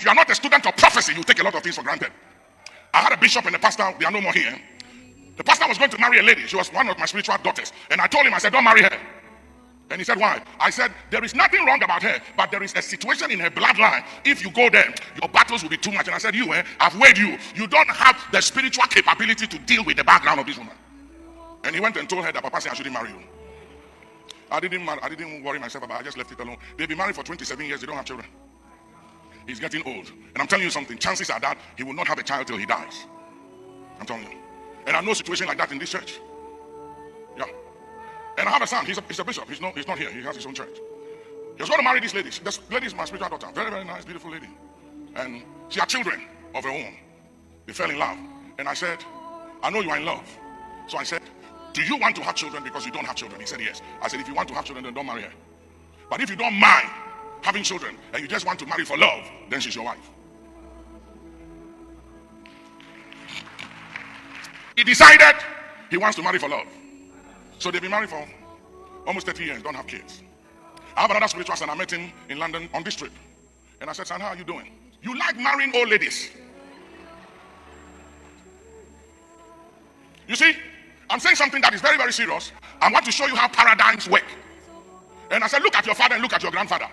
you are not a student of prophecy, you take a lot of things for granted. I had a bishop and a pastor, they are no more here. The pastor was going to marry a lady. She was one of my spiritual daughters. And I told him, I said, don't marry her. And he said, why? I said, there is nothing wrong about her, but there is a situation in her bloodline. If you go there, your battles will be too much. And I said, I've weighed you. You don't have the spiritual capability to deal with the background of this woman. And he went and told her that Papa said I shouldn't marry you. I didn't worry myself about it. I just left it alone. They've been married for 27 years. They don't have children. He's getting old. And I'm telling you something. Chances are that he will not have a child till he dies. I'm telling you. And I know a situation like that in this church. Yeah. And I have a son. He's a bishop. He's not here. He has his own church. He was going to marry this lady. This lady is my spiritual daughter. Very, very nice, beautiful lady. And she had children of her own. They fell in love. And I said, I know you are in love. So I said, do you want to have children because you don't have children? He said, yes. I said, if you want to have children, then don't marry her. But if you don't mind having children and you just want to marry for love, then she's your wife. He decided he wants to marry for love. So they've been married for almost 30 years, don't have kids. I have another spiritual son. I met him in London on this trip. And I said, son, how are you doing? You like marrying old ladies. You see, I'm saying something that is very, very serious. I want to show you how paradigms work. And I said, look at your father and look at your grandfather.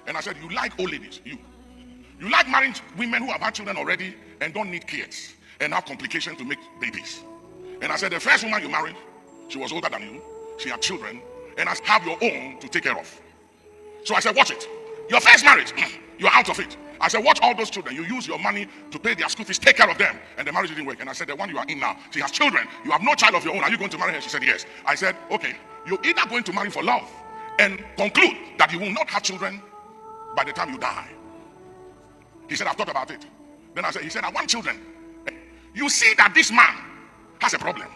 And I said, you like old ladies. You like marrying women who have had children already and don't need kids and have complications to make babies. And I said, the first woman you married, she was older than you. She had children and has have your own to take care of. So I said, watch it. Your first marriage, you're out of it. I said, watch all those children. You use your money to pay their school fees, take care of them. And the marriage didn't work. And I said, the one you are in now, she has children. You have no child of your own. Are you going to marry her? She said, yes. I said, okay. You're either going to marry for love and conclude that you will not have children by the time you die. He said, I've thought about it. Then he said, I want children. You see that this man has a problem.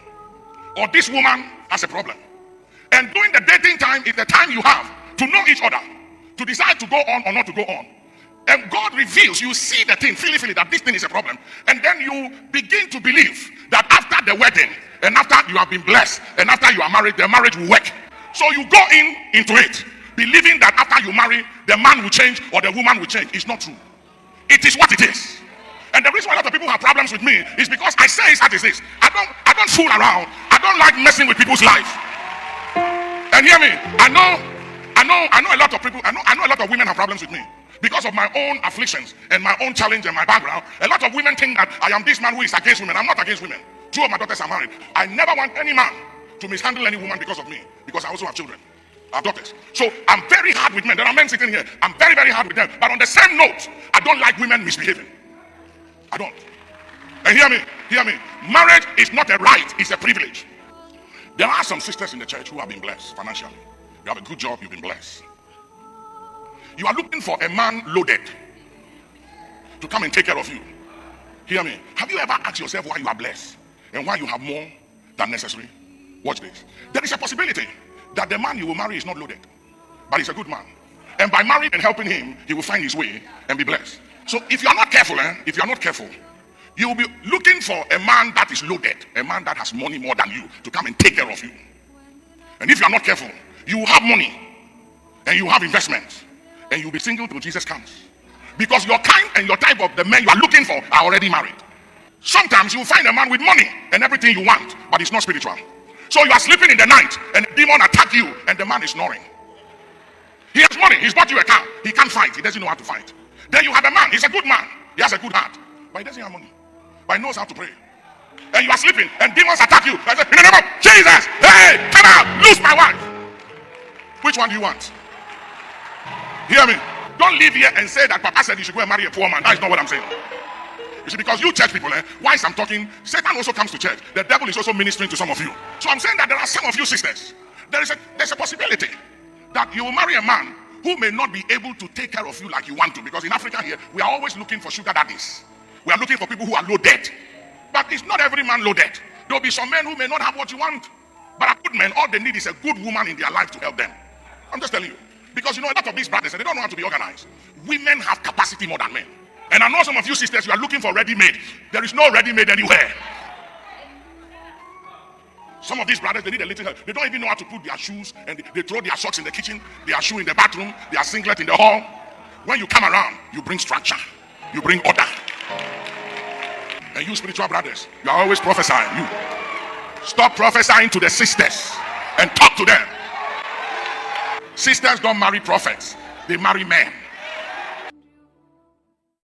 Or this woman has a problem. And during the dating time is the time you have to know each other, to decide to go on or not to go on. And God reveals, you see the thing, feel that this thing is a problem. And then you begin to believe that after the wedding, and after you have been blessed, and after you are married, the marriage will work. So you go into it, believing that after you marry, the man will change or the woman will change. It's not true. It is what it is. And the reason why a lot of people have problems with me is because I say it's as it is. I don't fool around. I don't like messing with people's life. And hear me, I know a lot of people, I know a lot of women have problems with me. Because of my own afflictions and my own challenge and my background, a lot of women think that I am this man who is against women. I'm not against women. 2 of my daughters are married. I never want any man to mishandle any woman because of me, because I also have children. I have daughters. So I'm very hard with men. There are men sitting here. I'm very, very hard with them. But on the same note, I don't like women misbehaving. I don't. And hear me. Marriage is not a right, it's a privilege. There are some sisters in the church who have been blessed financially. You have a good job, you've been blessed. You are looking for a man loaded to come and take care of you. Hear me. Have you ever asked yourself why you are blessed and why you have more than necessary? Watch this. There is a possibility that the man you will marry is not loaded, but he's a good man. And by marrying and helping him, he will find his way and be blessed. So if you are not careful, you will be looking for a man that is loaded, a man that has money more than you to come and take care of you. And if you are not careful, you will have money and you will have investments and you will be single till Jesus comes. Because your kind and your type of the men you are looking for are already married. Sometimes you will find a man with money and everything you want, but it's not spiritual. So you are sleeping in the night and a demon attack you and the man is snoring. He has money, he's bought you a car, he can't fight, he doesn't know how to fight. Then you have a man, he's a good man, he has a good heart, but he doesn't have money, but he knows how to pray. And you are sleeping and demons attack you. I say, in the name of Jesus, hey, come out, lose my wife. Which one do you want? Hear me. Don't leave here and say that Papa said you should go and marry a poor man. That is not what I'm saying. You see, because you church people, whilst I'm talking, Satan also comes to church. The devil is also ministering to some of you. So I'm saying that there are some of you sisters. There's a possibility that you will marry a man who may not be able to take care of you like you want to. Because in Africa here, we are always looking for sugar daddies. We are looking for people who are loaded. But it's not every man loaded. There will be some men who may not have what you want. But a good man, all they need is a good woman in their life to help them. I'm just telling you. Because you know, a lot of these brothers, they don't know how to be organized. Women have capacity more than men. And I know some of you sisters, you are looking for ready-made. There is no ready-made anywhere. Some of these brothers, they need a little help. They don't even know how to put their shoes, and they throw their socks in the kitchen, their shoe in the bathroom, their singlet in the hall. When you come around, you bring structure. You bring order. And you spiritual brothers, you are always prophesying. You stop prophesying to the sisters and talk to them. Sisters don't marry prophets, they marry men.